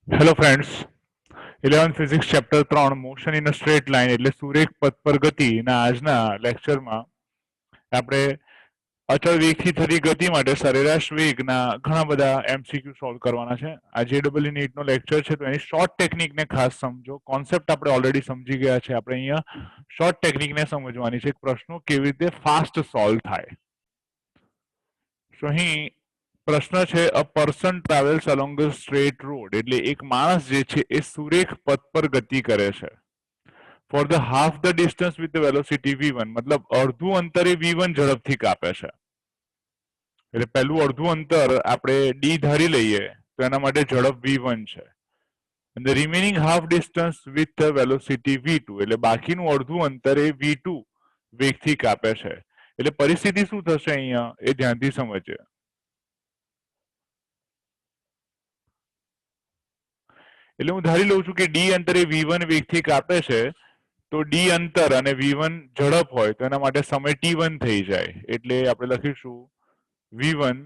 Hello friends 11th physics chapter 3 motion in a straight line એટલે સુરેખ પથ પર ગતિના આજના લેક્ચરમાં આપણે અચળ વેગથી થતી ગતિ માટે સરેરાશ વેગના ઘણા બધા એમસીક્યુ સોલ્વ કરવાના છે. આ જેડબલ્યુ નીટનો લેક્ચર છે તો એની શોર્ટ ટેકનિકને ખાસ સમજો. કોન્સેપ્ટ આપણે ઓલરેડી સમજી ગયા છે. આપણે અહીંયા શોર્ટ ટેકનિકને સમજવાની છે. પ્રશ્નો કેવી રીતે ફાસ્ટ સોલ્વ થાય. તો અહીં પ્રશ્ન છે a person travels along a straight road એટલે એક માણસ જે છે એ સુરેખ પથ પર ગતિ કરે છે. For the half the distance with the velocity v1 મતલબ અડધું અંતરે v1 ઝડપથી કાપે છે. એટલે પહેલું અડધું અંતર આપણે d ધારી લઈએ તો એના માટે ઝડપ v1 છે. and the remaining half distance with the velocity v2 એટલે બાકીનું અડધું અંતર એ v2 વેગથી કાપે છે. એટલે પરિસ્થિતિ શું થશે અહીંયા એ ધ્યાનથી સમજે. એટલે હું ધારી લઉં છું કે d અંતરે v1 વેગથી કાપે છે તો d અંતર અને v1 ઝડપ હોય તો એના માટે સમય t1 થઈ જાય. એટલે આપણે લખીશું v1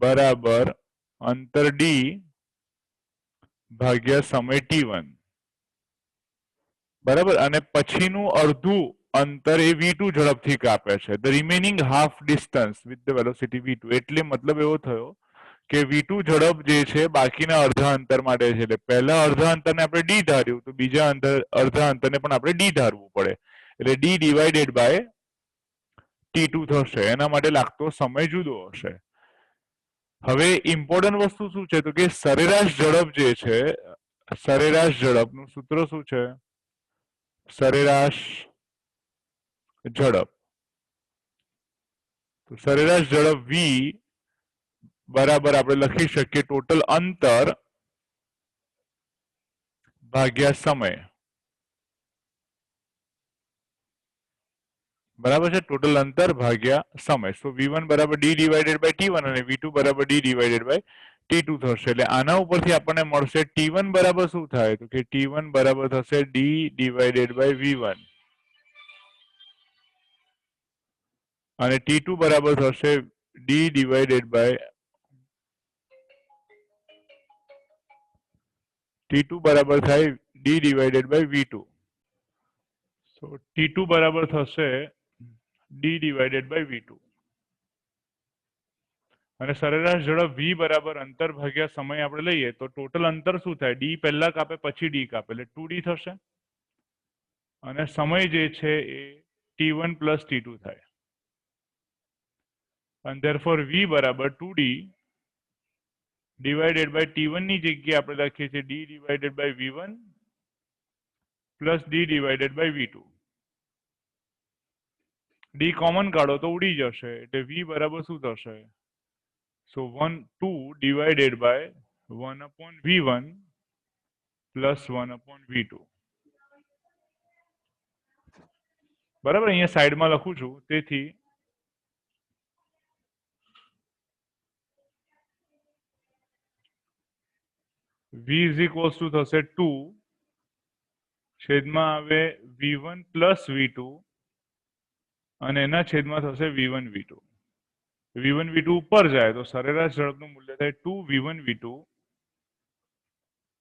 બરાબર અંતર d ભાગ્યા સમય t1 બરાબર. અને પછીનું અડધું અંતર એ v2 ઝડપથી કાપે છે. The remaining half distance with the velocity v2 એટલે મતલબ એવો થયો કે v2 ઝડપ જે છે બાકીના અડધા અંતર માટે છે. એટલે પહેલા અડધા અંતરને આપણે d ધાર્યું તો બીજા અડધા અંતરને પણ આપણે d ધારવું પડે. એટલે d ડિવાઇડેડ બાય t2 થશે. એના માટે લાગતો સમય જુદો હશે. હવે ઇમ્પોર્ટન્ટ વસ્તુ શું છે તો કે સરેરાશ ઝડપ જે છે સરેરાશ ઝડપનું સૂત્ર શું છે? સરેરાશ ઝડપ. તો સરેરાશ ઝડપ v બરાબર આપણે લખી શકીએ ટોટલ અંતર ભાગ્યા સમય. બરાબર છે. ટોટલ અંતર ભાગ્યા સમય. સો v1 બરાબર d ડિવાઇડેડ બાય t1 અને v2 બરાબર d ડિવાઇડેડ બાય t2 થશે. એટલે આના ઉપરથી આપણને મળશે t1 બરાબર શું થાય તો કે t1 બરાબર થશે d ડિવાઇડેડ બાય v1 અને t2 બરાબર થશે d ડિવાઇડેડ બાય t2 બરાબર થાય d divided by v2. So t2 બરાબર થશે d ડિવાઇડેડ બાય v2 અને સરેરાશ ઝડપ v બરાબર અંતર ભાગ્યા સમય આપણે લઈએ તો ટોટલ અંતર શું થાય? d પહેલા કાપે પછી d કાપે એટલે 2d થશે અને સમય જે છે એ t1 પ્લસ t2 થાય. અને therefore v બરાબર 2d ડિવાઇડેડ બાય t1 ની જગ્યાએ આપણે લખીએ છીએ d divided by v1 plus d divided by v2. d common કાઢો તો ઉડી જશે એટલે v બરાબર શું થશે? So 2 divided by 1 upon v1 plus 1 upon v2. બરાબર. અહીંયા સાઈડમાં લખું છું. તેથી v ઇઝ ઇક્વલ્સ ટુ થશે 2 છેદમાં આવે v1 પ્લસ v2 અને એના છેદમાં થશે v1 v2. v1 v2 ઉપર જાય તો સરેરાશ ઝડપનું મૂલ્ય થાય 2 v1 v2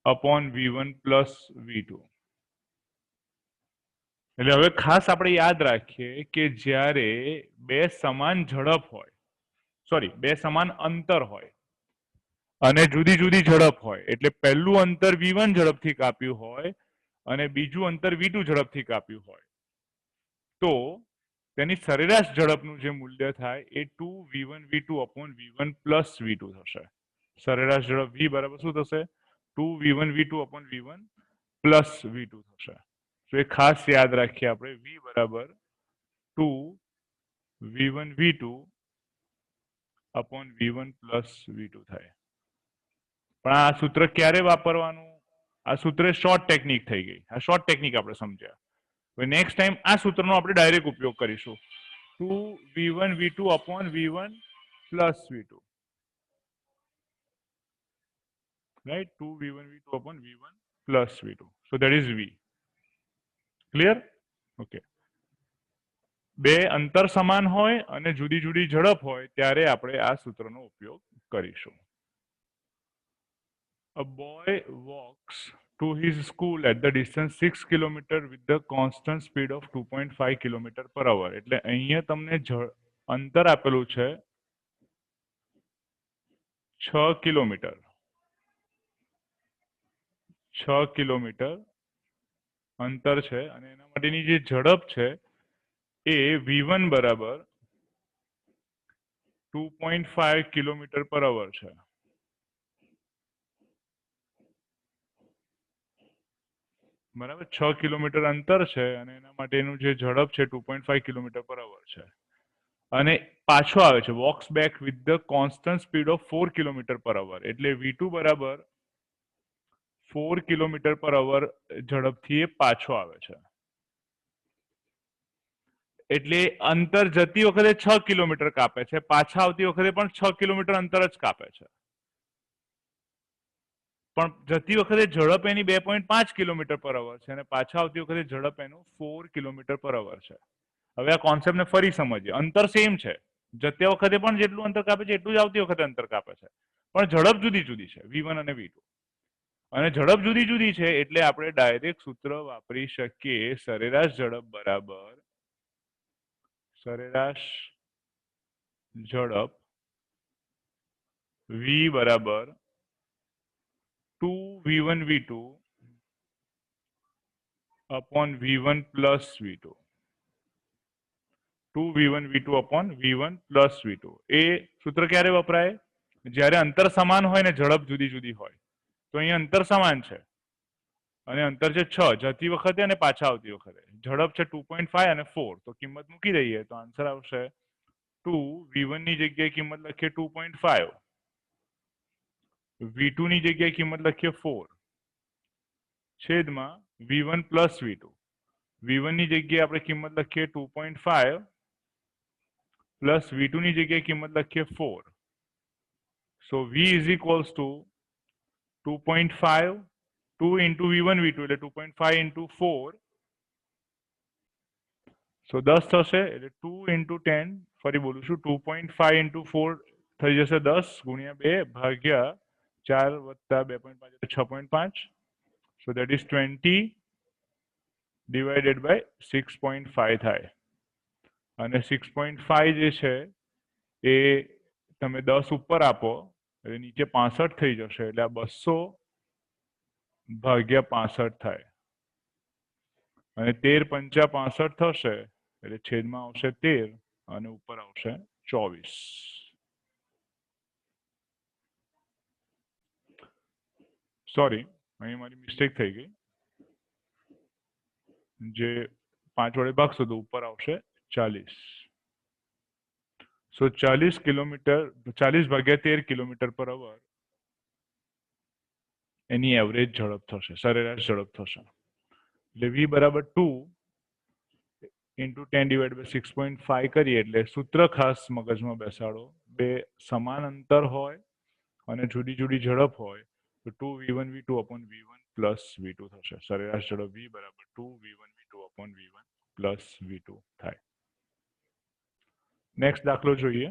upon v1 plus v2. એટલે હવે ખાસ આપણે યાદ રાખીએ કે જ્યારે બે સમાન ઝડપ હોય બે સમાન અંતર હોય અને જુદી જુદી ઝડપ હોય એટલે પહેલું અંતર v1 ઝડપથી કાપ્યું હોય અને બીજું અંતર v2 ઝડપથી કાપ્યું હોય તો તેની સરેરાશ ઝડપનું જે મૂલ્ય થાય એ 2 v1 v2 upon v1 plus v2 થશે. સરેરાશ ઝડપ v બરાબર શું થશે? 2 v1 v2 upon v1 plus v2 થશે. તો એ ખાસ યાદ રાખીએ આપણે v બરાબર 2 v1 v2 upon v1 plus v2 થાય. પણ આ સૂત્ર ક્યારે વાપરવાનું? આ સૂત્ર શોર્ટ ટેકનિક થઈ ગઈ. આ શોર્ટ ટેકનિક આપણે સમજ્યા. હવે નેક્સ્ટ ટાઈમ આ સૂત્રનો આપણે ડાયરેક્ટ ઉપયોગ કરીશું. 2 v1 v2 upon v1 plus v2. Right? 2 v1 v2 upon v1 plus v2. So that is v. Clear? Okay. બે અંતર સમાન હોય અને જુદી જુદી ઝડપ હોય ત્યારે આપણે આ સૂત્રનો ઉપયોગ કરીશું. A boy walks to his school at the distance 6 kilometre with the constant speed of 2.5 kilometre per hour. એટલે અહીંયા તમને અંતર આપેલું છે 6 કિલોમીટર. 6 કિલોમીટર અંતર છે અને એના માટેની જે ઝડપ છે એ v1 બરાબર 2.5 કિલોમીટર પર અવર છે. બરાબર, 6 કિલોમીટર અંતર છે અને એના માટેનું જે ઝડપ છે 2.5 કિલોમીટર પર અવર છે. અને પાછો આવે છે walks back with the constant speed of 4 kilometre per hour. એટલે v2 બરાબર 4 કિલોમીટર પર અવર ઝડપથી એ પાછો આવે છે. એટલે અંતર જતી વખતે 6 કિલોમીટર કાપે છે, પાછા આવતી વખતે પણ 6 કિલોમીટર અંતર જ કાપે છે. પણ જતી વખતે ઝડપ એની 2.5 કિલોમીટર પર અવર છે અને પાછા આવતી વખતે ઝડપ એનું 4 કિલોમીટર પર અવર છે. હવે આ કોન્સેપ્ટને ફરી સમજીએ. અંતર સેમ છે, જતી વખતે પણ જેટલું અંતર કાપે છે એટલું જ આવતી વખતે અંતર કાપે છે, પણ ઝડપ જુદી જુદી છે, v1 અને v2. અને ઝડપ જુદી જુદી છે એટલે આપણે ડાયરેક્ટ સૂત્ર વાપરી શકીએ સરેરાશ ઝડપ બરાબર સરેરાશ ઝડપ v બરાબર 2v1 v2 upon v1 plus v2. 2v1 v2 upon v1 plus v2. એ સૂત્ર ક્યારે વપરાય? જ્યારે અંતર સમાન હોય ને ઝડપ જુદી જુદી હોય. તો અહીં અંતર સમાન છે અને અંતર છે 6 જતી વખતે અને પાછા આવતી વખતે. ઝડપ છે 2.5 અને 4. તો કિંમત મૂકી દઈએ તો આન્સર આવશે 2v1 ની જગ્યાએ કિંમત લખીએ 2.5, v2 ની જગ્યાએ કિંમત લખીએ 4 છેદમાં v1 પ્લસ v2. v1 ની જગ્યાએ આપણે કિંમત લખીએ 2.5 પ્લસ v2 ની જગ્યાએ કિંમત લખીએ 4. સો v is equals two 2.5 2 into v1 v2 એટલે 2.5 into 4. સો 10 થશે એટલે 2 into 10, ફરી બોલું છું 2.5 into 4 થઈ જશે 10 ગુણ્યા 2 ભાગ્યા 4 વત્તા 2.5 એટલે 6.5. So that is 20 divided by 6.5 થાય. અને 6.5 જે છે એ તમે 10 ઉપર આપો એટલે નીચે 65 થઈ જશે એટલે આ 200 ભાગ્યા 65 થાય અને 13 પંચા 65 થશે એટલે છેદમાં આવશે 13 અને ઉપર આવશે 24. સોરી, અહીં મારી મિસ્ટેક થઈ ગઈ. જે 5 વડે ભાગશો તો ઉપર આવશે 40. સો 40 કિલોમીટર 40 ભાગ્યા 13 કિલોમીટર પર અવર એની એવરેજ ઝડપ થશે, સરેરાશ ઝડપ થશે. એટલે v બરાબર 2 into 10 divided by 6.5 કરીએ એટલે સૂત્ર ખાસ મગજમાં બેસાડો. બે સમાન અંતર હોય અને જુદી જુદી ઝડપ હોય તો 2v1 v2 upon v1 plus v2 થશે. સરેરાશ ઝડપ v બરાબર 2v1 v2 upon v1 plus v2 થાય. નેક્સ્ટ દાખલો જોઈએ.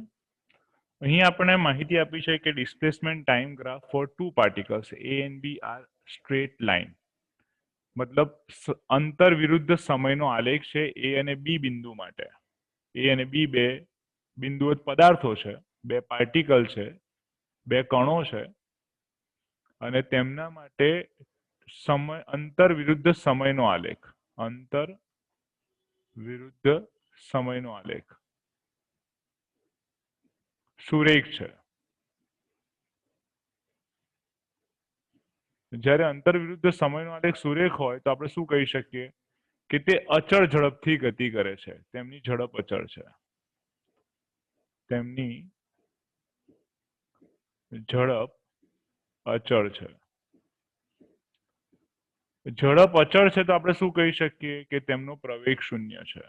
અહીં આપણે માહિતી આપી છે કે displacement time graph for two particles a and b are straight line. મતલબ અંતર વિરુદ્ધ સમયનો આલેખ છે એ અને બી બિંદુ માટે. એ અને બી બે બિંદુઓ પદાર્થો છે, બે પાર્ટિકલ છે, બે કણો છે અને તેમના માટે અંતર વિરુદ્ધ સમયનો આલેખ. અંતર વિરુદ્ધ સમયનો આલેખ સુરેખ છે. જ્યારે અંતર વિરુદ્ધ સમયનો આલેખ સુરેખ હોય તો આપણે શું કહી શકીએ કે તે અચળ ઝડપથી ગતિ કરે છે. તેમની ઝડપ અચળ છે. તેમની ઝડપ અચળ છે. ઝડપ અચળ છે તો આપણે શું કહી શકીએ કે તેમનો પ્રવેગ શૂન્ય છે.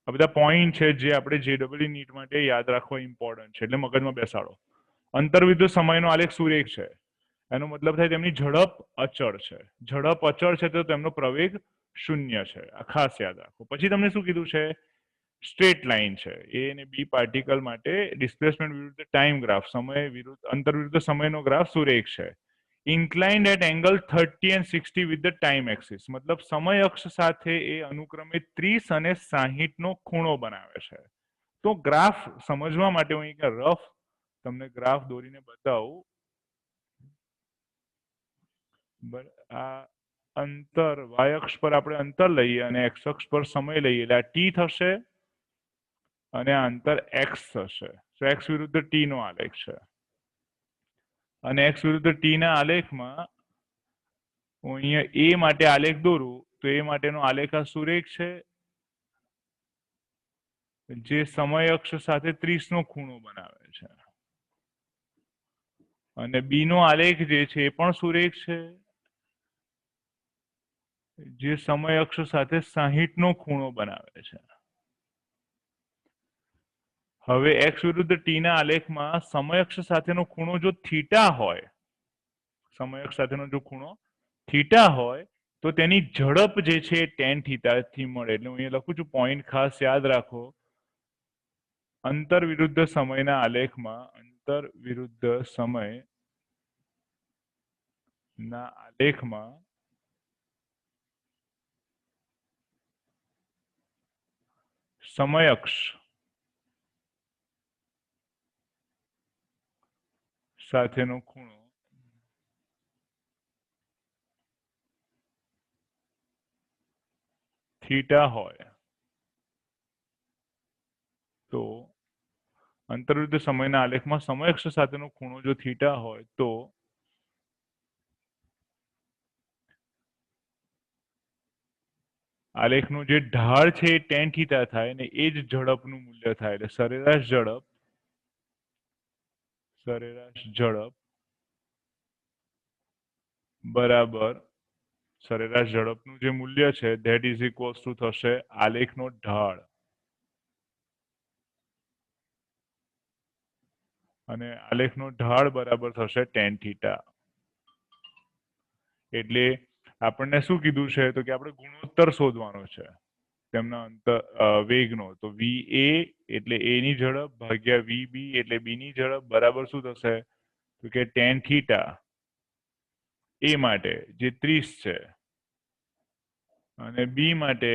આ બધા પોઈન્ટ છે જે આપણે જેડબલ્યુ નીટ માટે યાદ રાખવા ઇમ્પોર્ટન્ટ છે, એટલે મગજમાં બેસાડો. અંતર વિરુદ્ધ સમયનો આલેખ સુરેખ છે એનો મતલબ થાય તેમની ઝડપ અચળ છે. ઝડપ અચળ છે તો તેમનો પ્રવેગ શૂન્ય છે. આ ખાસ યાદ રાખો. પછી તમને શું કીધું છે? સ્ટ્રેટ લાઇન છે. એ અને બી પાર્ટિકલ માટે ડિસ્પ્લેસમેન્ટ વિરુદ્ધ ટાઈમ ગ્રાફ, સમય વિરુદ્ધ અંતર વિરુદ્ધ સમયનો ગ્રાફ સુરેખ છે. Inclined at angle 30 and 60 with the time axis, મતલબ સમય અક્ષ સાથે એ અનુક્રમે 30 અને 60 નો ખૂણો બનાવે છે. તો ગ્રાફ સમજવા માટે હું એક રફ તમને ગ્રાફ દોરીને બતાવું. આ અંતર વાય અક્ષ પર આપણે અંતર લઈએ અને એક્સ અક્ષ પર સમય લઈએ એટલે આ ટી થશે અને આ અંતર એક્સ થશે. તો એક્સ વિરુદ્ધ ટી નો આલેખ છે અને એક્સ વિરુદ્ધ ટી ના આલેખમાં હું અહીંયા એ માટે આલેખ દોરું તો એ માટેનો આલેખ આ સુરેખ છે જે સમય અક્ષ સાથે 30 નો ખૂણો બનાવે છે અને બી નો આલેખ જે છે એ પણ સુરેખ છે જે સમય અક્ષ સાથે 60 નો ખૂણો બનાવે છે. હવે એક્સ વિરુદ્ધ ટી ના આલેખમાં સમય અક્ષ સાથેનો ખૂણો જો થીટા હોય, સમય અક્ષ સાથેનો જો ખૂણો થીટા હોય તો તેની ઝડપ જે છે ટેન થીટા થી મળે. એટલે હું અહીંયા લખું છું પોઈન્ટ ખાસ યાદ રાખો. અંતર વિરુદ્ધ સમયના આલેખમાં અંતર વિરુદ્ધ સમય ના આલેખમાં સમય અક્ષ સાથેનો ખૂણો થીટા હોય તો અંતર વિરુદ્ધ સમયના આલેખમાં સમય અક્ષ સાથેનો ખૂણો જો થીટા હોય તો આલેખનો જે ઢાળ છે એ ટેન થીટા થાય અને એ જ ઝડપનું મૂલ્ય થાય. એટલે સરેરાશ ઝડપ બરાબર સરેરાશ ઝડપનું જે મૂલ્ય છે ધેટ ઇઝ ઇક્વલ્સ ટુ થશે આલેખનો ઢાળ અને આલેખનો ઢાળ બરાબર થશે ટેન થીટા. એટલે આપણને શું કીધું છે તો કે આપણે ગુણોત્તર શોધવાનો છે તેમના અંતર વેગનો. તો વી એ એટલે એ ની ઝડપ ભાગ્યા વી બી એટલે બી ની ઝડપ બરાબર શું થશે તો કે ટેન થીટા એ માટે જે 30 છે અને બી માટે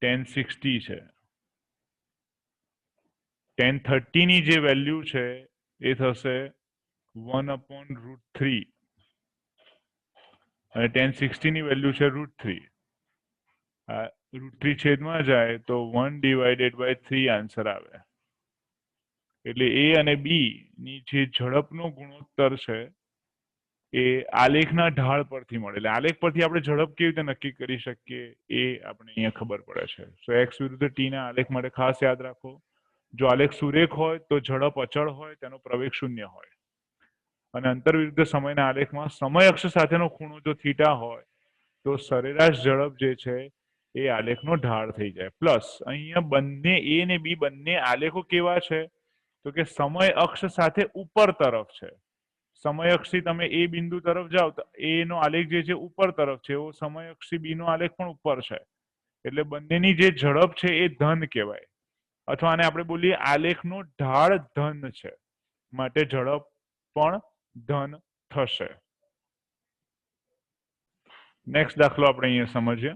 1060 છે. 1030 ની જે વેલ્યુ છે એ થશે 1/√3 અને 1060 ની વેલ્યુ છે √3. આ √3 છેદમાં જાય તો 1/3 આન્સર આવે. એટલે એ અને બી ની જે ઝડપનો ગુણોત્તર છે એ આલેખના ઢાળ પરથી મળે. એટલે આલેખ પરથી આપણે ઝડપ કેવી રીતે નક્કી કરી શકીએ એ આપણે અહીંયા ખબર પડે છે. સો એક્સ વિરુદ્ધ ટી ના આલેખ માટે ખાસ યાદ રાખો, જો આલેખ સુરેખ હોય તો ઝડપ અચળ હોય, તેનો પ્રવેગ 0 હોય અને અંતર વિરુદ્ધ સમયના આલેખમાં સમય અક્ષ સાથેનો ખૂણો જો થીટા હોય તો સરેરાશ ઝડપ જે છે એ આલેખનો ઢાળ થઈ જાય. પ્લસ અહીંયા બંને એ અને બી બંને આલેખો કેવા છે તો કે સમય અક્ષ સાથે ઉપર તરફ છે. સમય અક્ષથી તમે એ બિંદુ તરફ જાઓ તો એ નો આલેખ જે છે ઉપર તરફ છે, એવો સમય અક્ષથી બી નો આલેખ પણ ઉપર છે. એટલે બંનેની જે ઝડપ છે એ ધન કહેવાય અથવા આને આપણે બોલીએ આલેખનો ઢાળ ધન છે માટે ઝડપ પણ ધન થશે. નેક્સ્ટ દાખલો આપણે અહીંયા સમજીએ.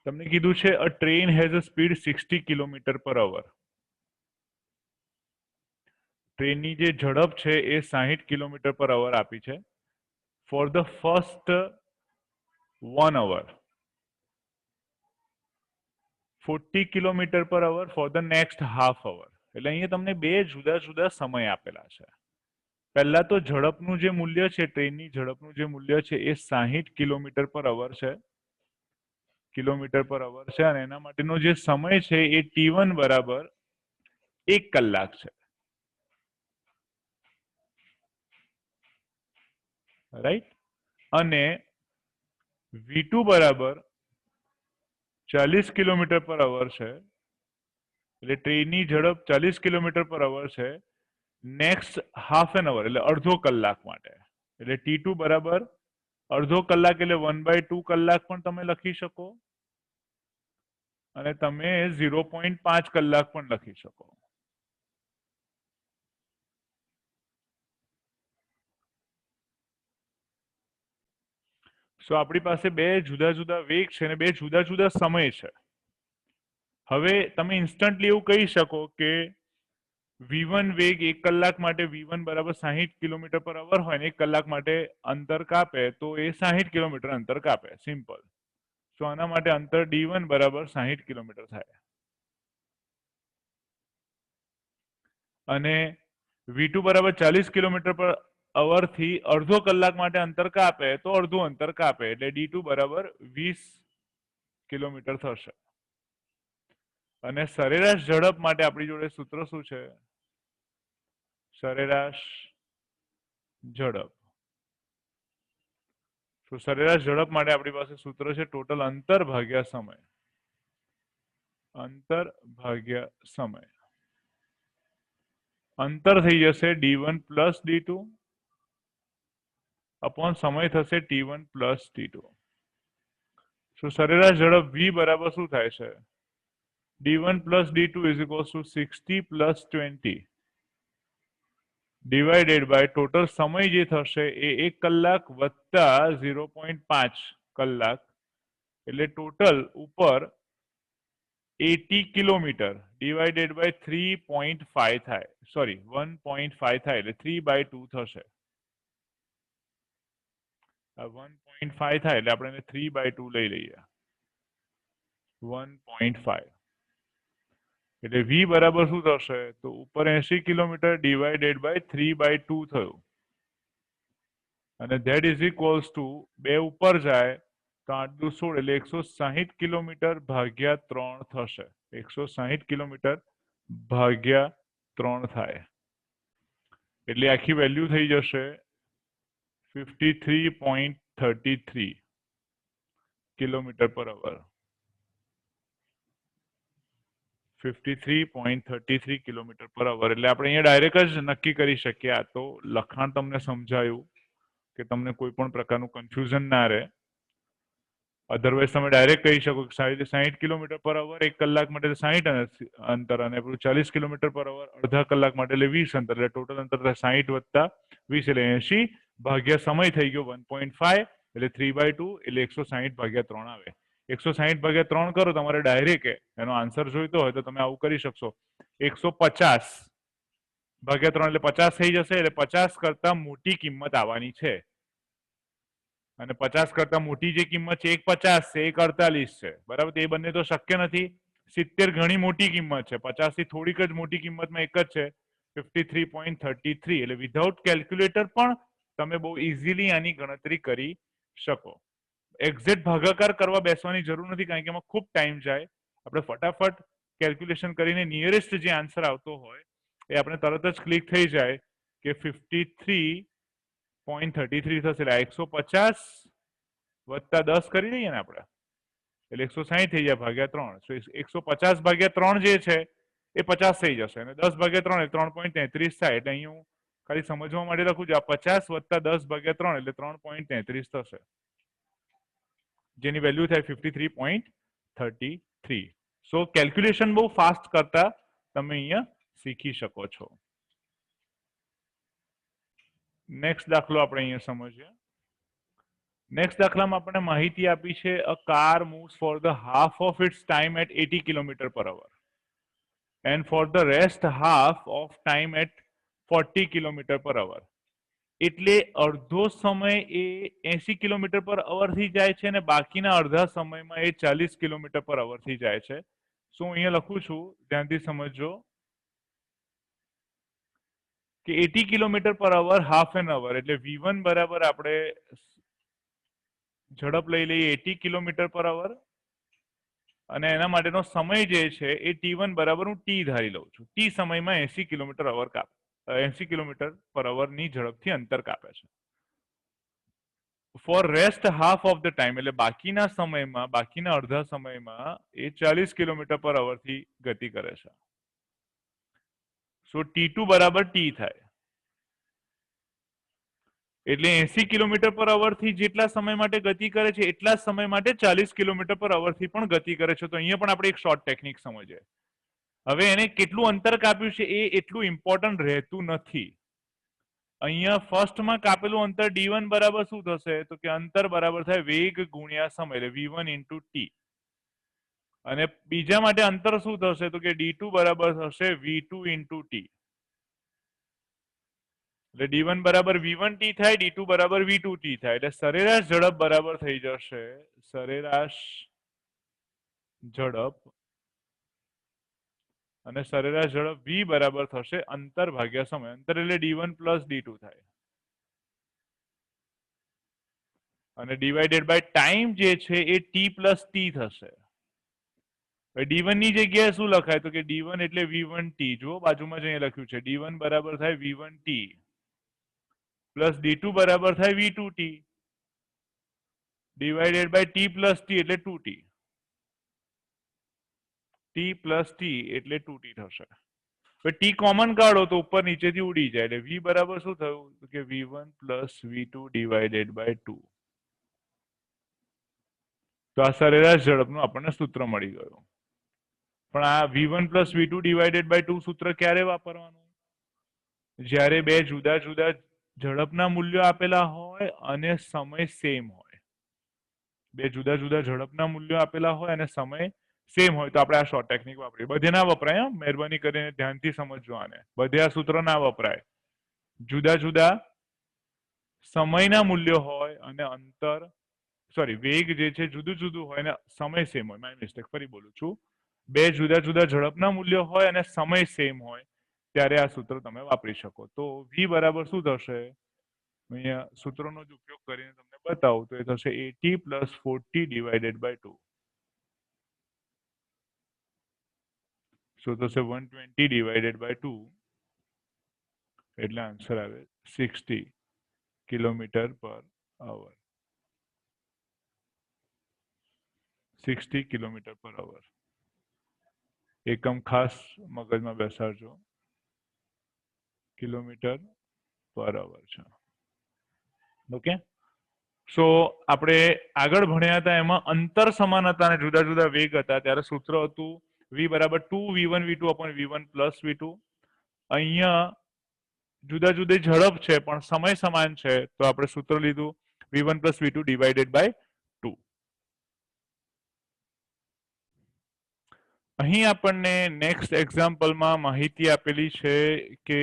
તમને કીધું છે અ train has a speed 60 kilometre per અવર. ટ્રેનની જે ઝડપ છે એ 60 કિલોમીટર પર અવર આપી છે for the first 1 hour, 40 kilometre per hour for the next half hour. એટલે અહીંયા તમને બે જુદા જુદા સમય આપેલા છે. પહેલા તો ઝડપનું જે મૂલ્ય છે, ટ્રેનની ઝડપનું જે મૂલ્ય છે એ 60 કિલોમીટર પર અવર છે અને એના માટેનો જે સમય છે એ t1 બરાબર 1 કલાક છે. રાઈટ. અને v2 બરાબર 40 કિલોમીટર પર અવર છે. એટલે ટ્રેનની ઝડપ 40 કિલોમીટર પર અવર છે નેક્સ્ટ હાફ એન અવર એટલે અડધો કલાક માટે. એટલે t2 બરાબર અડધો કલાક એટલે 1/2 કલાક પણ તમે લખી શકો અને તમે 0.5 કલાક પણ લખી શકો. સો આપણી પાસે બે જુદા જુદા વેગ છે અને બે જુદા જુદા સમય છે. હવે તમે ઇન્સ્ટન્ટલી એવું કહી શકો કે v1 વેગ 1 કલાક માટે v1 બરાબર 60 કિલોમીટર પર અવર હોય ને 1 કલાક માટે અંતર કાપે તો એ 60 કિલોમીટર અંતર કાપે. સિમ્પલ. સો આના માટે અંતર d1 બરાબર 60 કિલોમીટર થાય. અને v2 બરાબર 40 કિલોમીટર પર અવર થી અડધો કલાક માટે અંતર કાપે તો અડધું અંતર કાપે એટલે d2 બરાબર 20 કિલોમીટર થશે. અને સરેરાશ ઝડપ માટે આપણી જોડે સૂત્ર શું છે? સરેરાશ ઝડપ. તો સરેરાશ ઝડપ માટે આપણી પાસે સૂત્ર છે ટોટલ અંતર ભાગ્યા સમય. અંતર ભાગ્યા સમય. અંતર થઈ જશે d1 પ્લસ d2 અપોન સમય થશે t1 પ્લસ t2. તો સરેરાશ ઝડપ v બરાબર શું થાય છે? d1 plus d2 is equals to 60 plus 20 divided by total સમય જે થશે એ 1 કલાક વત્તા 0.5 કલાક એટલે ટોટલ ઉપર 80 કિલોમીટર ડિવાઇડેડ બાય 3.5 થાય. સોરી 1.5 થાય એટલે 3/2 થશે. 1.5 થાય એટલે આપણે 3/2 લઈ લઈએ. 1.5 એટલે v બરાબર શું થશે? તો ઉપર 80 કિલોમીટર ડિવાઇડેડ બાય 3/2 થયું અને ધેટ ઇઝ ઇક્વલ્સ ટુ 2 ઉપર જાય તો 8 દુ 16 એટલે 160 કિલોમીટર ભાગ્યા 3 થશે. 160 કિલોમીટર ભાગ્યા 3 થાય એટલે આખી વેલ્યુ થઈ જશે 53.33 કિલોમીટર પર અવર. 53.33 કિલોમીટર પર અવર એટલે આપણે અહીંયા ડાયરેક્ટ જ નક્કી કરી શકીએ. આ તો લખાણ તમને સમજાયું કે તમને કોઈ પણ પ્રકારનું કન્ફ્યુઝન ના રહે. અધરવાઇઝ તમે ડાયરેક્ટ કહી શકો કે 60 કિલોમીટર પર અવર 1 કલાક માટે 60 અંતર અને 40 કિલોમીટર પર અવર અડધા કલાક માટે એટલે 20 અંતર એટલે ટોટલ અંતર 60 વત્તા 20 એટલે 80 ભાગ્યા સમય થઈ ગયો 1.5 એટલે 3/2 એટલે 160 ભાગ્યા 3 આવે. 160 ભાગ્યા 3 કરો તમારે ડાયરેક્ટ એનો આન્સર જોઈતો હોય તો તમે આવું કરી શકશો. 150 ભાગ્યા 3 એટલે 50 થઈ જશે એટલે 50 કરતા મોટી કિંમત આવવાની છે. અને 50 કરતા મોટી જે કિંમત છે 150 છે 148 છે બરાબર. તે બંને તો શક્ય નથી. 70 ઘણી મોટી કિંમત છે. 50 થી થોડીક જ મોટી કિંમતમાં એક જ છે 53.33 એટલે વિધાઉટ કેલ્ક્યુલેટર પણ તમે બહુ ઇઝીલી આની ગણતરી કરી શકો. એક્ઝેક્ટ ભાગાકાર કરવા બેસવાની જરૂર નથી કારણ કે એમાં ખૂબ ટાઈમ જાય. આપણે ફટાફટ કેલ્ક્યુલેશન કરીને નિયરેસ્ટ જે આન્સર આવતો હોય એ આપણે તરત જ ક્લિક થઈ જાય કે 53.33 થશે એટલે 150 વત્તા 10 કરી દઈએ ને આપણે એટલે 160 થઈ જાય ભાગ્યા 3. 150 ભાગ્યા 3 જે છે એ 50 થઈ જશે અને 10 ભાગ્યા 3 એટલે 3.33 થાય એટલે અહીં હું ખાલી સમજવા માટે લખું છું. આ 50 વત્તા 10 ભાગ્યા 3 એટલે 3.33 થશે જેની વેલ્યુ થાય 53.33. સો કેલ્ક્યુલેશન બહુ ફાસ્ટ કરતા તમે અહીંયા શીખી શકો છો. નેક્સ્ટ દાખલો આપણે અહીંયા સમજીએ. નેક્સ્ટ દાખલામાં આપણને માહિતી આપી છે a car moves for the half of its time at 80 kilometre per hour and for the rest half of time at 40 kilometre per hour. એટલે અડધો સમય એ 80 કિલોમીટર પર અવર થી જાય છે અને બાકીના અડધા સમયમાં એ 40 કિલોમીટર પર અવર થી જાય છે. સો અહીંયા લખું છું ધ્યાનથી સમજો કે 80 kilometre per hour half an hour એટલે v1 બરાબર આપણે ઝડપ લઈ લઈએ 80 કિલોમીટર પર અવર અને એના માટેનો સમય જે છે એ t1 બરાબર હું t ધારી લઉં છું. t સમયમાં 80 કિલોમીટર અવર કાપે 80 કિલોમીટર પર અવરની ઝડપથી અંતર કાપે છે. For rest half of the time એટલે બાકીના સમયમાં બાકીના અડધા સમયમાં એ 40 કિલોમીટર પર અવરથી ગતિ કરે છે. સો t2 બરાબર t થાય એટલે 80 કિલોમીટર પર અવર થી જેટલા સમય માટે ગતિ કરે છે એટલા જ સમય માટે 40 કિલોમીટર પર અવર થી પણ ગતિ કરે છે. તો અહીંયા પણ આપણે એક શોર્ટ ટેકનિક સમજીએ. હવે એને કેટલું અંતર કાપ્યું છે એ એટલું ઇમ્પોર્ટન્ટ રહેતું નથી. અહીંયા ફર્સ્ટમાં કાપેલું અંતર d1 બરાબર શું થશે? તો કે અંતર બરાબર થાય વેગ ગુણ્યા સમય, એટલે v1 ઇન્ટુ ટી. અને બીજા માટે અંતર શું થશે? તો કે d2 બરાબર થશે v2 ઇન્ટુ ટી. એટલે d1 બરાબર v1 ટી થાય, d2 બરાબર v2 ટી થાય. એટલે સરેરાશ ઝડપ બરાબર થઈ જશે સરેરાશ ઝડપ, અને સરેરાશ ઝડપ v બરાબર થશે અંતર ભાગ્યા સમય. અંતર એટલે d1 પ્લસ d2 થાય, અને ડિવાઇડેડ બાય ટાઈમ જે છે એ t પ્લસ ટી થશે. d1 ની જગ્યાએ શું લખાય? તો કે d1 એટલે v1 ટી. જો બાજુમાં જ અહીંયા લખ્યું છે d1 બરાબર થાય v1 ટી પ્લસ d2 બરાબર થાય v2 T divided by T plus T એટલે 2t. ટી પ્લસ ટી એટલે 2t થશે. ટી કોમન કાઢો તો ઉપર નીચેથી ઉડી જાય, એટલે v બરાબર શું થયું? તો કે v1 plus v2 divided by 2. તો આ સરેરાશ ઝડપનું આપણને સૂત્ર મળી ગયું. પણ આ v1 plus v2 divided by 2 સૂત્ર ક્યારે વાપરવાનું? જ્યારે બે જુદા જુદા ઝડપના મૂલ્યો આપેલા હોય અને સમય સેમ હોય. બે જુદા જુદા ઝડપના મૂલ્યો આપેલા હોય અને સમય સેમ હોય તો આપણે આ શોર્ટ ટેકનિક વાપરીએ. બધે ના વપરાય, મહેરબાની કરીને ધ્યાનથી સમજજો આને. બધે આ સૂત્ર ના વપરાય. જુદા જુદા સમયના મૂલ્યો હોય અને અંતર વેગ જે છે જુદું જુદું હોય અને સમય સેમ હોય. માય મિસ્ટેક, ફરી બોલું છું. બે જુદા જુદા ઝડપના મૂલ્યો હોય અને સમય સેમ હોય ત્યારે આ સૂત્ર તમે વાપરી શકો. તો v બરાબર શું થશે? અહીંયા સૂત્રોનો જ ઉપયોગ કરીને તમને બતાવું તો એ થશે 80 પ્લસ 40 ડિવાઇડેડ બાય 2. શું થશે? 120 ડિવાઇડેડ બાય 2 એટલે આન્સર આવે 60 કિલોમીટર પર અવર. 60 કિલોમીટર પર અવર. એકમ ખાસ મગજમાં બેસાડજો, કિલોમીટર પર અવર છે. ઓકે, સો આપણે આગળ ભણ્યા હતા એમાં અંતર સમાન હતા અને જુદા જુદા વેગ હતા ત્યારે સૂત્ર હતું v બરાબર 2v1 v2 upon v1 plus v2. અહીંયા જુદા જુદી ઝડપ છે પણ સમય સમાન છે તો આપણે સૂત્ર લીધું v1 plus v2 divided by 2. અહીં આપણને નેક્સ્ટ એક્ઝામ્પલમાં માહિતી આપેલી છે કે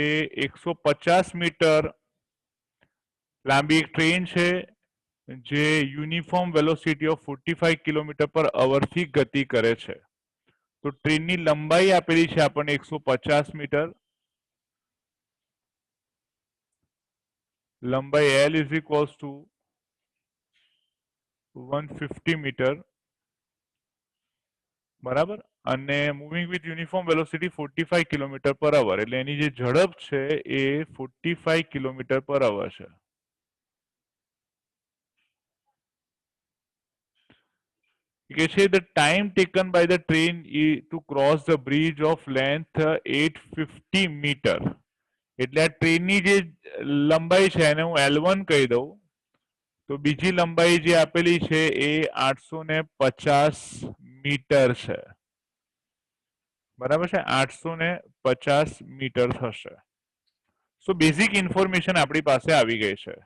150 મીટર લાંબી એક ટ્રેન છે જે uniform velocity of 45 kilometre per અવર થી ગતિ કરે છે. તો ટ્રેનની લંબાઈ આપેલી છે આપણને 150 મીટર. લંબાઈ L is equals to 150 metre, બરાબર. અને moving with uniform velocity 45 kilometre per hour, એટલે એની જે ઝડપ છે એ 45 કિલોમીટર પર અવર છે. કે છે the time taken by the train to cross the bridge of length 850 metre. એટલે આ ટ્રેનની જે લંબાઈ છે એને હું L1 કહી દઉં તો બીજી લંબાઈ જે આપેલી છે એ 850 મીટર છે, બરાબર છે. 850 મીટર થશે. સો બેઝિક ઇન્ફોર્મેશન આપણી પાસે આવી ગઈ છે.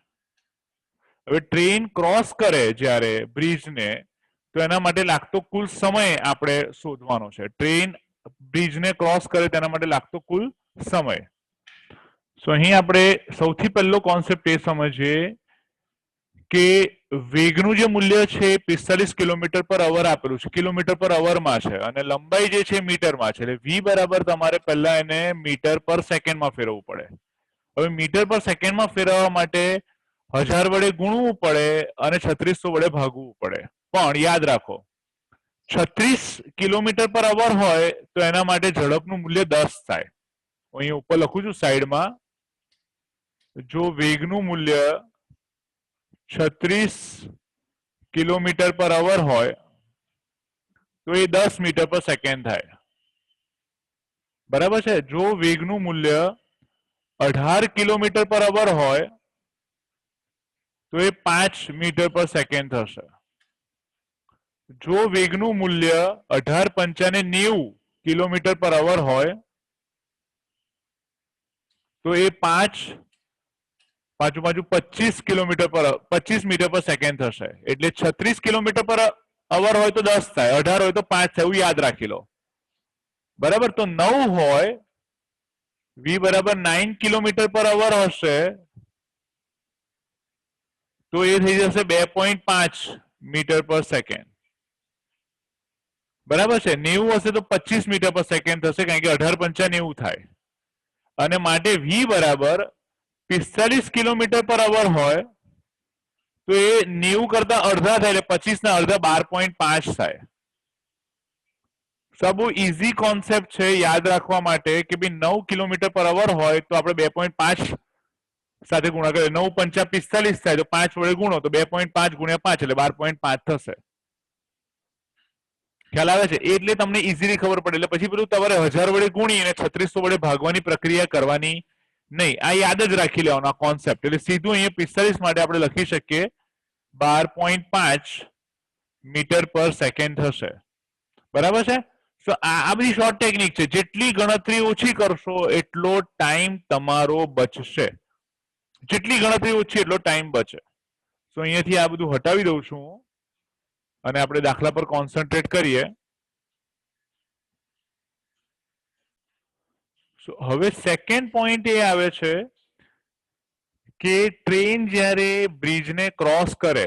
હવે ટ્રેન ક્રોસ કરે જ્યારે બ્રિજને તો એના માટે લાગતો કુલ સમય આપણે શોધવાનો છે. ટ્રેન બ્રિજને ક્રોસ કરે તેના માટે લાગતો કુલ સમય. સો અહીં આપણે સૌથી પહેલો કોન્સેપ્ટ એ સમજીએ કે વેગનું જે મૂલ્ય છે 45 કિલોમીટર પર અવર આપેલું છે, કિલોમીટર પર અવરમાં છે, અને લંબાઈ જે છે મીટરમાં છે. એટલે v બરાબર તમારે પહેલા એને મીટર પર સેકન્ડમાં ફેરવવું પડે. હવે મીટર પર સેકન્ડમાં ફેરવવા માટે 1000 વડે ગુણવું પડે અને 3600 વડે ભાગવું પડે. પણ યાદ રાખો 36 કિલોમીટર પર અવર હોય તો એના માટે ઝડપનું મૂલ્ય 10 થાય. અહીં ઉપર લખું છું સાઈડમાં, જો વેગનું મૂલ્ય 36 કિલોમીટર પર અવર હોય તો એ 10 મીટર પર સેકન્ડ થાય, બરાબર છે. જો વેગનું મૂલ્ય 18 કિલોમીટર પર અવર હોય તો એ 5 મીટર પર સેકન્ડ થશે. જો વેગનું મૂલ્ય 18,95,90 કિલોમીટર પર અવર હોય તો એ 5 પાછું 25 કિલોમીટર પર 25 મીટર પર સેકન્ડ થશે. એટલે 36 કિલોમીટર પર અવર હોય તો 10 થાય, 18 હોય તો 5 થાય, એવું યાદ રાખી લો. બરાબર. તો 9 હોય, v બરાબર 9 કિલોમીટર પર અવર હશે તો એ થઈ જશે 2.5 મીટર પર સેકન્ડ. બરાબર છે. 90 હશે તો 25 મીટર પર સેકન્ડ થશે, કારણ કે 18,95,90 થાય. અને માટે v બરાબર 45 કિલોમીટર પર અવર હોય તો એ 90 કરતા અડધા થાય, એટલે 25 ના અડધા 12.5 થાય. બહુ ઈઝી કોન્સેપ્ટ છે યાદ રાખવા માટે કે ભાઈ 9 કિલોમીટર પર અવર હોય તો આપણે 2.5 સાથે ગુણાકાર, 9 પંચા 45 થાય તો 5 વડે ગુણો તો 2.5 ગુણ્યા 5 એટલે 12.5 થશે. ખ્યાલ આવે છે? એટલે તમને ઈઝીલી ખબર પડે. એટલે પછી પેલું તમારે 1000 વડે ગુણી અને 3600 વડે ભાગવાની પ્રક્રિયા કરવાની નહીં. આ યાદ જ રાખી લેવાનો આ કોન્સેપ્ટ. એટલે સીધું અહીંયા 45 માટે આપણે લખી શકીએ 12.5 મીટર પર સેકન્ડ થશે. બરાબર છે. તો આ બધી શોર્ટ ટેકનિક છે. જેટલી ગણતરી ઓછી કરશો એટલો ટાઈમ તમારો બચશે. જેટલી ગણતરી ઓછી એટલો ટાઈમ બચે. તો અહીંયાથી આ બધું હટાવી દઉં છું અને આપણે દાખલા પર કોન્સન્ટ્રેટ કરીએ. હવે સેકન્ડ પોઈન્ટ એ આવે છે કે ટ્રેન જ્યારે બ્રિજને ક્રોસ કરે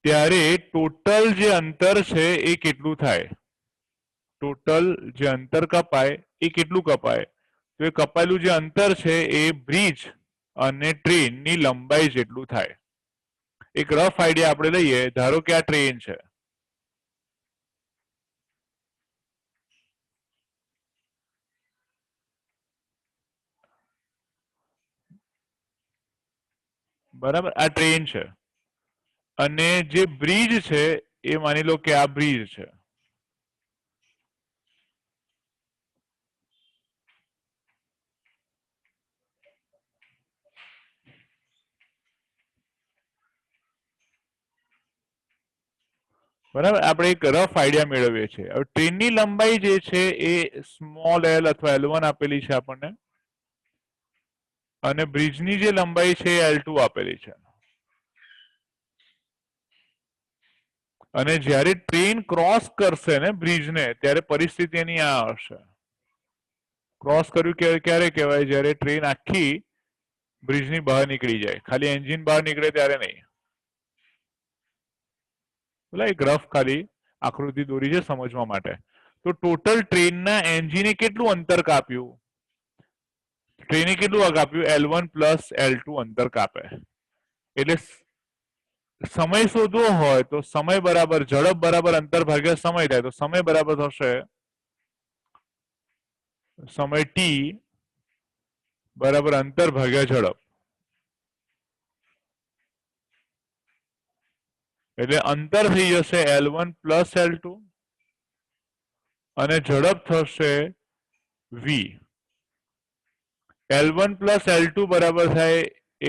ત્યારે ટોટલ જે અંતર છે એ કેટલું થાય. ટોટલ જે અંતર કપાય એ કેટલું કપાય? તો એ કપાયેલું જે અંતર છે એ બ્રિજ અને ટ્રેનની લંબાઈ જેટલું થાય. એક રફ આઈડિયા આપણે લઈએ. ધારો કે આ ટ્રેન છે, બરાબર. આ ટ્રેન છે અને જે બ્રિજ છે એ માની લો કે આ બ્રિજ છે. બરાબર. આપણે એક રફ આઈડિયા મેળવીએ છીએ. હવે ટ્રેનની લંબાઈ જે છે એ સ્મોલ એલ અથવા L1 આપેલી છે આપણને, અને બ્રિજની જે લંબાઈ છે એ L2 આપેલી છે. અને જ્યારે ટ્રેન ક્રોસ કરશે ને બ્રિજને ત્યારે પરિસ્થિતિ એની આ હશે. ક્રોસ કર્યું ક્યારે કહેવાય? જ્યારે ટ્રેન આખી બ્રિજની બહાર નીકળી જાય, ખાલી એન્જિન બહાર નીકળે ત્યારે નહીં. એક રફ ખાલી આકૃતિ દોરી છે સમજવા માટે. તો ટોટલ ટ્રેનના એન્જિને કેટલું અંતર કાપ્યું? ટ્રેને કેટલું કાપ્યું? L1 પ્લસ L2 અંતર કાપે. એટલે સમય શોધવો હોય તો સમય બરાબર ઝડપ બરાબર અંતર ભાગ્યા સમય થાય. તો સમય બરાબર થશે સમય t બરાબર અંતર ભાગ્યા ઝડપ. એટલે અંતર થઈ જશે L1 પ્લસ L2 અને ઝડપ થશે v. L1 પ્લસ L2 બરાબર થાય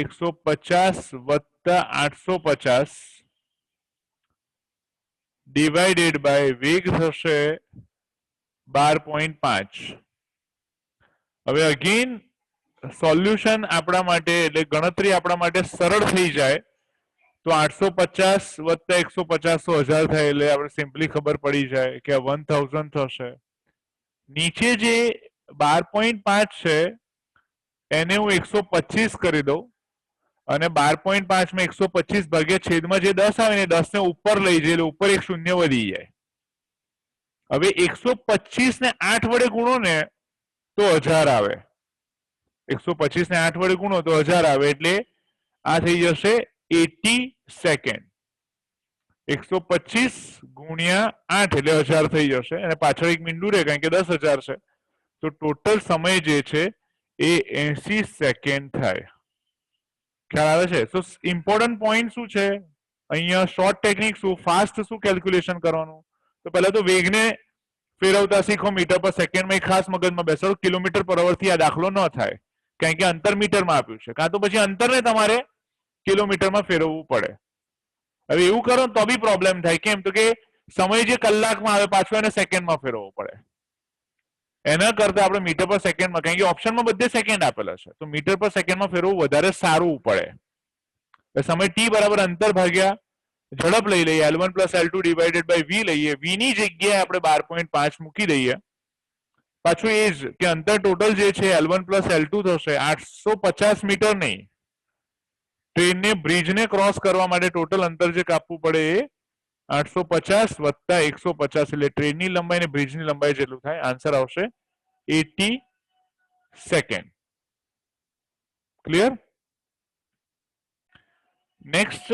150 વત્તા 850 ડિવાઇડેડ બાય વેગ થશે 12.5. હવે અગેન સોલ્યુશન આપણા માટે એટલે ગણતરી આપણા માટે સરળ થઈ જાય તો 850 વત્તા 150 તો 1000 થાય. એટલે આપણે સિમ્પલી ખબર પડી જાય કે 1000 થશે. નીચે જે 12.5 છે એને હું 125 કરી દઉં અને 12.5 માં 125 ભાગ્યા છેદમાં જે 10 આવે ને 10 ને ઉપર લઈ જાય એટલે ઉપર એક શૂન્ય વધી જાય. હવે 125 ને 8 વડે ગુણો ને તો 1000 આવે. 125 ને 8 વડે ગુણો તો 1000 આવે. એટલે આ થઈ જશે 80 સેકન્ડ. 125 ગુણ્યા 8 એટલે 1000 થઈ જશે અને પાછળ એક મીંડું રહે કારણ કે 10,000 છે. તો ટોટલ સમય જે છે એ 80 સેકન્ડ થાય. ખ્યાલ આવે છે? તો ઇમ્પોર્ટન્ટ પોઈન્ટ શું છે અહીંયા? શોર્ટ ટેકનિક શું, ફાસ્ટ શું કેલ્ક્યુલેશન કરવાનું? તો પહેલા તો વેગને ફેરવતા શીખો મીટર પર સેકન્ડમાં. ખાસ મગજમાં બેસાડો. કિલોમીટર પર અવરથી આ દાખલો ન થાય કારણ કે અંતર મીટરમાં આપ્યું છે. કાં તો પછી અંતરને તમારે કિલોમીટરમાં ફેરવવું પડે. હવે એવું કરો તો બી પ્રોબ્લેમ થાય. કેમ? તો કે સમય જે કલાકમાં આવે પાછો એને સેકન્ડમાં ફેરવવો પડે. એના કરતા આપણે મીટર પર સેકન્ડમાં, કારણ કે ઓપ્શનમાં બધે સેકન્ડ આપેલા છે, તો મીટર પર સેકન્ડમાં ફેરવવું વધારે સારું પડે. સમય ટી બરાબર અંતર ભાગ્યા ઝડપ લઈ લઈએ, L1 plus L2 divided by V લઈએ. V ની જગ્યાએ આપણે 12.5 મૂકી દઈએ. પાછું એ જ કે અંતર ટોટલ જે છે L1 પ્લસ L2 થશે 850 મીટર નહીં. ટ્રેનને બ્રિજને ક્રોસ કરવા માટે ટોટલ અંતર જે કાપવું પડે એ 850 વત્તા 150, એટલે ટ્રેનની લંબાઈ ને બ્રિજની લંબાઈ જેટલું થાય. આન્સર આવશે 80 સેકન્ડ. ક્લિયર? નેક્સ્ટ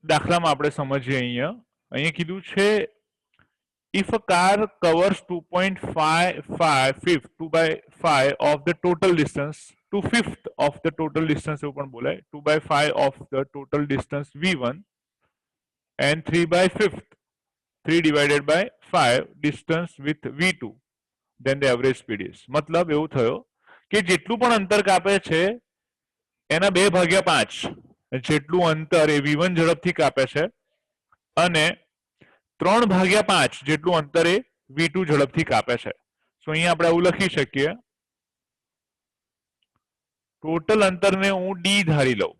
દાખલામાં આપણે સમજીએ. અહીંયા કીધું છે if a car covers 2/5 of the total distance, 2/5 of the total distance એવું પણ બોલાય, 2/5 of the total distance V1 and 3/5, 3 divided by 5 distance with V2, then the average speed is. મતલબ એવું થયો કે જેટલું પણ અંતર કાપે છે એના 2/5 જેટલું અંતર એ V1 ઝડપથી કાપે છે અને 3/5 જેટલું અંતર એ V2 ઝડપથી કાપે છે. સો અહીંયા આપણે આવું લખી શકીએ, ટોટલ અંતરને હું D ધારી લઉં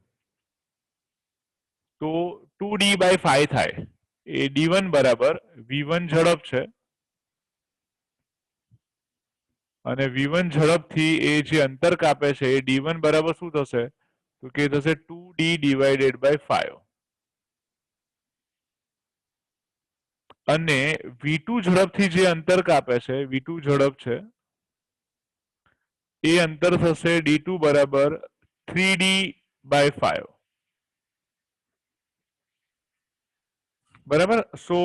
તો 2D/5 થાય. એ D1 બરાબર V1 ઝડપ છે અને V1 ઝડપથી એ જે અંતર કાપે છે એ D1 બરાબર શું થશે? તો કે થશે 2D ડિવાઇડેડ બાય 5. અને V2 ઝડપથી જે અંતર કાપે છે, V2 ઝડપ છે, એ અંતર થશે D2 બરાબર 3D/5. બરાબર? સો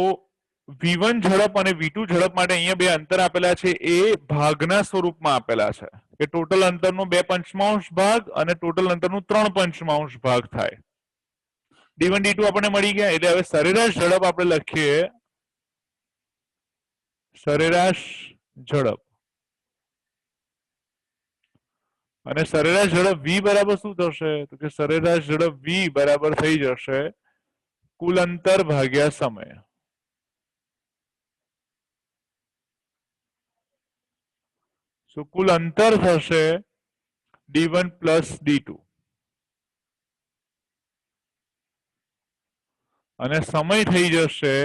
V1 ઝડપ અને V2 ઝડપ માટે અહીંયા બે અંતર આપેલા છે એ ભાગના સ્વરૂપમાં આપેલા છે કે ટોટલ અંતરનો 2/5 ભાગ અને ટોટલ અંતરનો 3/5 ભાગ થાય. D1 D2 આપણને મળી ગયા. એટલે હવે સરેરાશ ઝડપ આપણે લખીએ, સરેરાશ ઝડપ. અને સરેરાશ ઝડપ V બરાબર શું થશે? તો કે સરેરાશ ઝડપ V બરાબર થઈ જશે કુલ અંતર ભાગ્યા સમય. સો કુલ અંતર થશે D1 પ્લસ D2 અને સમય થઈ જશે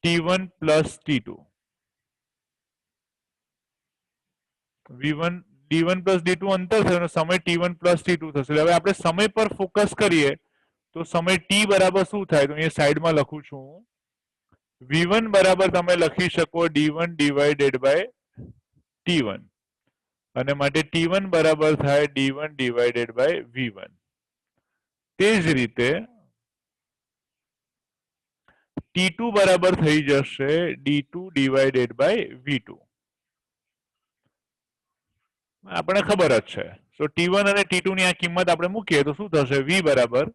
T1 plus T2. D1 plus D2 અંતર થશે અને સમય T1 પ્લસ T2 થશે. હવે આપણે સમય પર ફોકસ કરીએ તો સમય T બરાબર શું થાય? તો અહીંયા સાઈડમાં લખું છું. V1 બરાબર તમે લખી શકો D1 ડિવાઇડેડ બાય T1 અને માટે T1 બરાબર થાય D1 ડિવાઇડેડ બાય V1. તે જ રીતે T2 બરાબર થઈ જશે D2 ડિવાઇડેડ બાય V2. આપણે ખબર જ છે. સો T1 અને T2 ની આ કિંમત આપણે મૂકીએ તો શું થશે? V બરાબર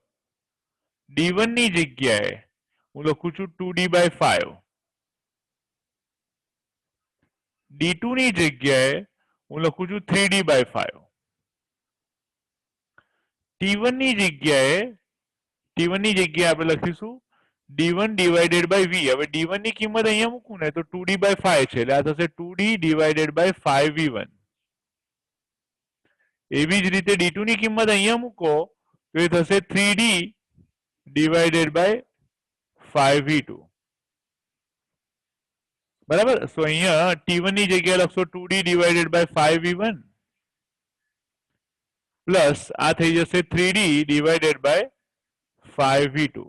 D1 ની જગ્યાએ હું લખું છું 2D/5, D2 ની જગ્યાએ હું લખું છું 3D/5, T1 ની જગ્યાએ આપણે લખીશું D1 ડિવાઇડેડ બાય V. હવે D1 ની કિંમત અહીંયા મૂકું ને તો 2D/5 છે, એટલે આ થશે 2D ડિવાઇડેડ બાય 5V1. એવી જ રીતે D2 ની કિંમત અહીંયા મૂકો તો એ થશે 3D ડિવાઇડેડ બાય 5V2. બરાબર? સો અહીંયા T1 ની જગ્યાએ લખશો 2D divided by 5V1 plus આ થઈ જશે 3D ડિવાઇડેડ બાય 5V2.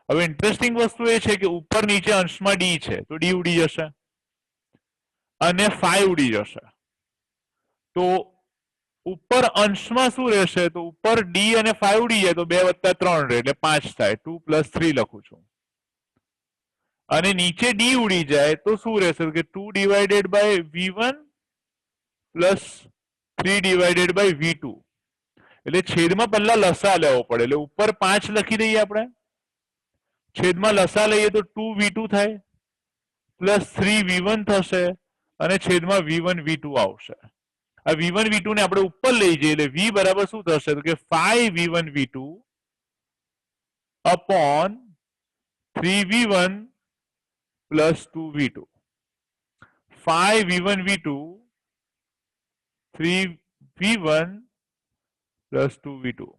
હવે ઇન્ટરેસ્ટિંગ વસ્તુ એ છે કે ઉપર નીચે અંશમાં D છે તો D ઉડી જશે અને 5 ઉડી જશે. તો ઉપર અંશમાં શું રહેશે? તો ઉપર D અને 5 ઉડી જાય તો 2 + 3 રહે એટલે 5 થાય. 2 + 3 લખું છું. અને નીચે D ઉડી જાય તો શું રહેશે? કે 2 divided by V1 plus 3 divided by V2. એટલે છેદમાં પહેલા લસા લેવો પડે. એટલે ઉપર 5 લખી દઈએ આપણે, છેદમાં લસા લઈએ તો 2V2 થાય પ્લસ 3V1 થશે અને છેદમાં V1 V2 આવશે. આ V1 V2 ને આપણે ઉપર લઈ જઈએ એટલે V બરાબર શું થશે? તો કે 5V1 V2 upon 3v1 plus 2v2, 5v1v2 3v1 plus 2v2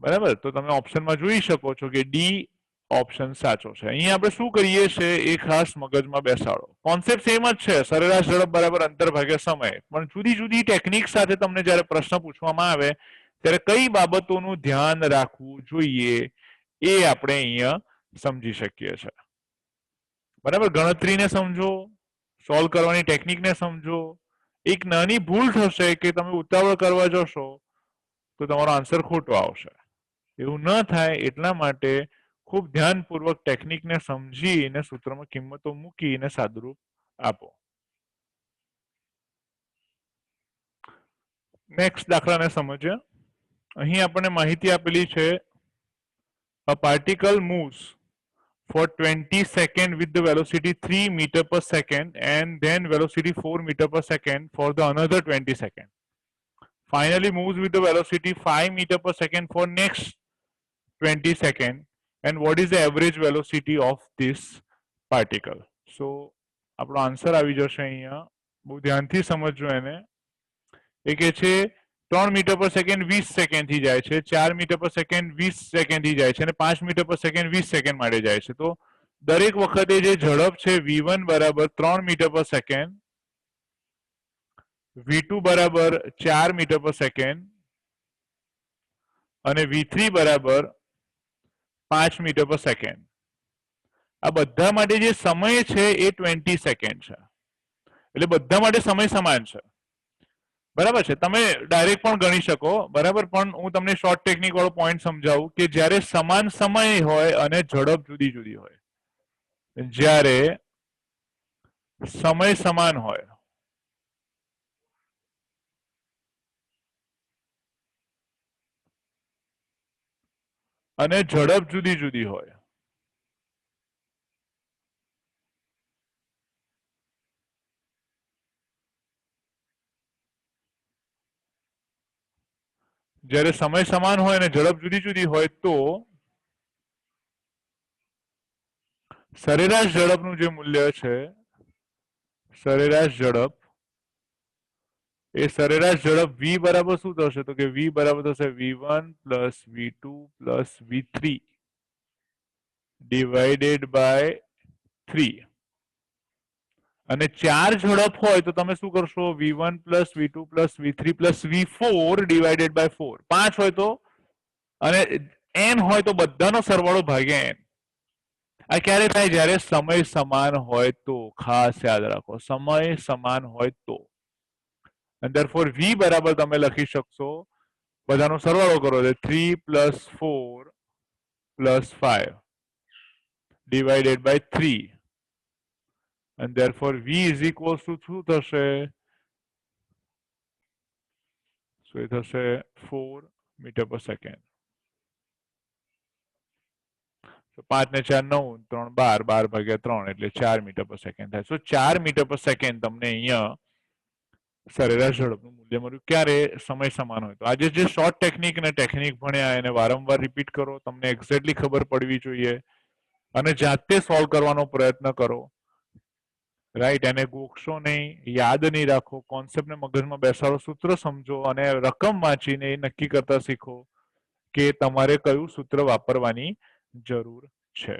બરાબર. તો તમે ઓપ્શનમાં જોઈ શકો છો કે ડી ઓપ્શન સાચો છે. અહીં આપણે શું કરીએ છીએ એ ખાસ મગજમાં બેસાડો. કોન્સેપ્ટ સેમ જ છે, સરેરાશ ઝડપ બરાબર અંતર ભાગ્યા સમય, પણ જુદી જુદી ટેકનિક સાથે તમને જ્યારે પ્રશ્ન પૂછવામાં આવે ત્યારે કઈ બાબતોનું ધ્યાન રાખવું જોઈએ એ આપણે અહીંયા સમજી શકીએ છીએ. બરાબર, ગણતરીને સમજો, સોલ્વ કરવાની ટેકનિકને સમજો. એક નાની ભૂલ થશે કે તમે ઉતાવળ કરવા જશો તો તમારો આન્સર ખોટો આવશે. એવું ન થાય એટલા માટે ખૂબ ધ્યાનપૂર્વક ટેકનિકને સમજીને સૂત્રમાં કિંમતો મૂકીને સાદુરૂપ આપો. નેક્સ્ટ દાખલાને સમજીએ. અહીં આપણને માહિતી આપેલી છે, a particle moves for 20 seconds with the velocity 3 meter per second and then velocity 4 meter per second for the another 20 seconds. Finally moves with the velocity 5 meter per second for next 20 seconds. And what is the average velocity of this particle? So આપણો answer આવી જશે અહીંયા. બહુ ધ્યાનથી સમજજો એને. એ કે છે 3 મીટર પર સેકન્ડ 20 સેકન્ડ થી જાય છે, 4 મીટર પર સેકન્ડ 20 સેકન્ડ થી જાય છે અને 5 મીટર પર સેકન્ડ 20 સેકન્ડ માટે જાય છે. તો દરેક વખતે જે ઝડપ છે v1 બરાબર 3 મીટર પર સેકન્ડ, v2 બરાબર 4 મીટર પર સેકન્ડ અને v3 બરાબર 5 મીટર પર સેકન્ડ. આ બધા માટે જે સમય છે એ 20 સેકન્ડ છે. એટલે બધા માટે સમય સમાન છે. બરાબર છે. તમે ડાયરેક્ટ પણ ગણી શકો, બરાબર, પણ હું તમને શોર્ટ ટેકનિક વાળો પોઈન્ટ સમજાવું કે જ્યારે સમાન સમય હોય અને ઝડપ જુદી જુદી હોય, જ્યારે સમય સમાન હોય અને ઝડપ જુદી જુદી હોય, જ્યારે સમય સમાન હોય અને ઝડપ જુદી જુદી હોય તો સરેરાશ ઝડપનું જે મૂલ્ય છે, સરેરાશ ઝડપ, એ સરેરાશ ઝડપ v બરાબર શું થશે? તો કે v બરાબર થશે v1 plus v2 plus v3 divided by 3. અને 4 ઝડપ હોય તો તમે શું કરશો? v1 plus v2 plus v3 plus v4 divided by 4. 5 હોય તો અને n હોય તો બધાનો સરવાળો ભાગ્યા n. આ ક્યારે થાય? જ્યારે સમય સમાન હોય તો. ખાસ યાદ રાખો, સમય સમાન હોય તો. and therefore v બરાબર તમે લખી શકશો, બધાનો સરવાળો કરો એટલે 3 plus 4 plus 5 divided by 3. and therefore v is equals to શું થશે? so એ થશે 4 મીટર પર સેકન્ડ. 5 ને 4 9, 3 12, 12 ભાગ્યા 3 એટલે 4 મીટર પર સેકન્ડ થાય. સો 4 મીટર પર સેકન્ડ તમને અહીંયા સરેરાશ ઝડપનું મૂલ્ય મળ્યું. ક્યારે? સમય સમાન હોય તો. આજે જે શોર્ટ ટેકનિક અને ટેકનિક ભણ્યા એને વારંવાર રિપીટ કરો. તમને એક્ઝેક્ટલી ખબર પડવી જોઈએ અને જાતે સોલ્વ કરવાનો પ્રયત્ન કરો. રાઈટ, એને ગોખશો નહીં, યાદ નહીં રાખો, કોન્સેપ્ટને મગજમાં બેસાડો, સૂત્ર સમજો અને રકમ વાંચીને એ નક્કી કરતા શીખો કે તમારે કયું સૂત્ર વાપરવાની જરૂર છે.